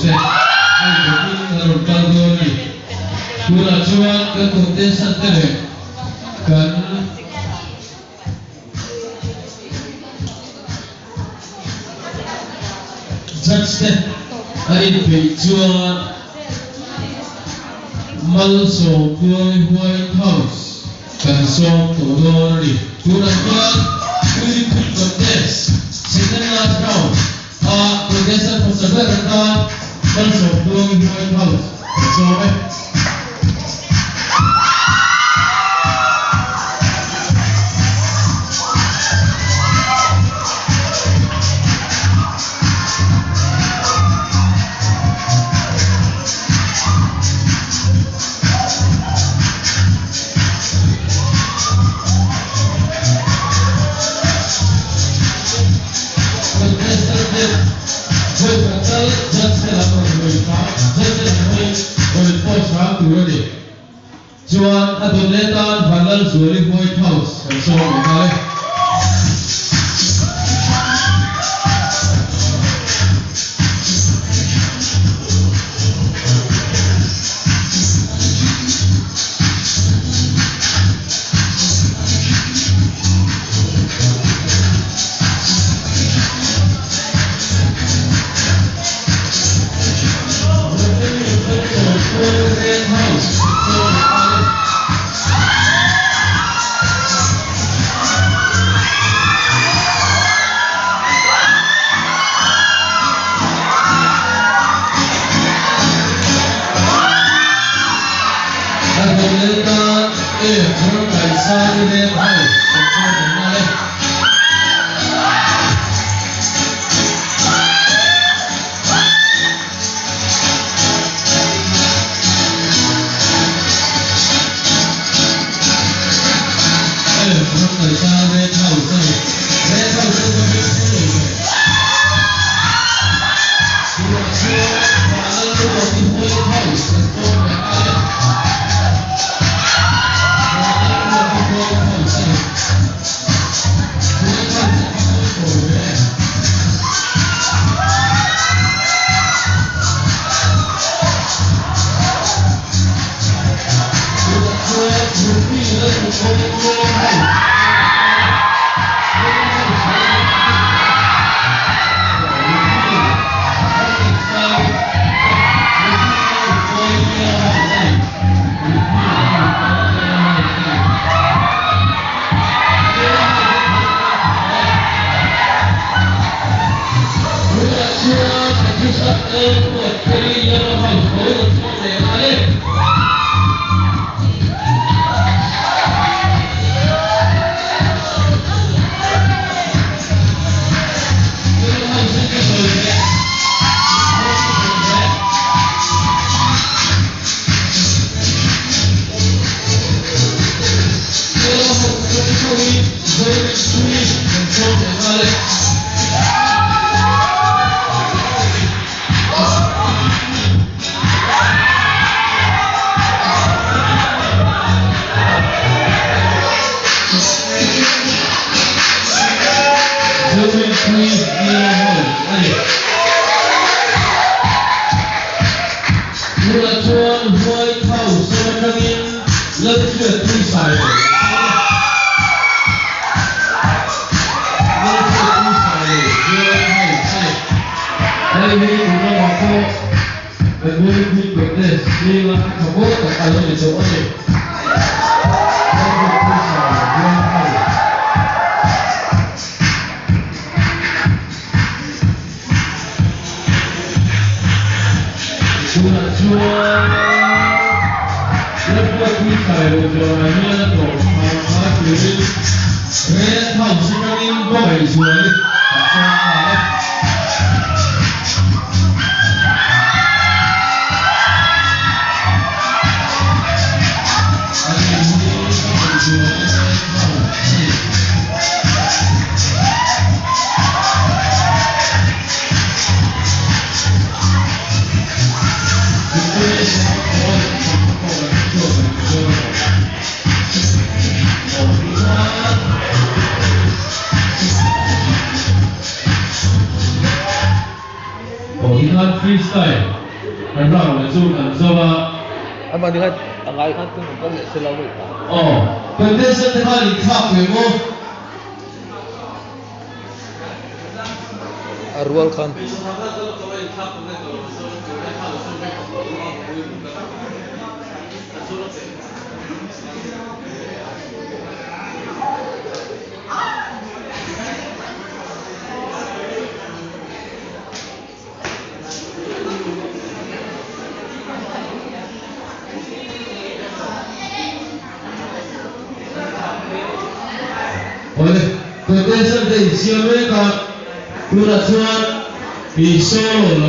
se ai bagi kalau kalau ni pura cuan ke kontestan tele kan judge ai pe cuan mal so White House kan so todo ni pura cuan kuri contest second last round contestant for seven round mal so White House so Chuan Adonletan Vanal Zurich White House kan so mai 很让人受感受吗？ Ama ni kan angai kan tu kan le selalu ta. 哦，本地生的话，你看对不？ Arwal Khan. Oleh, penting sekali siapa yang kau surat surat di Solo.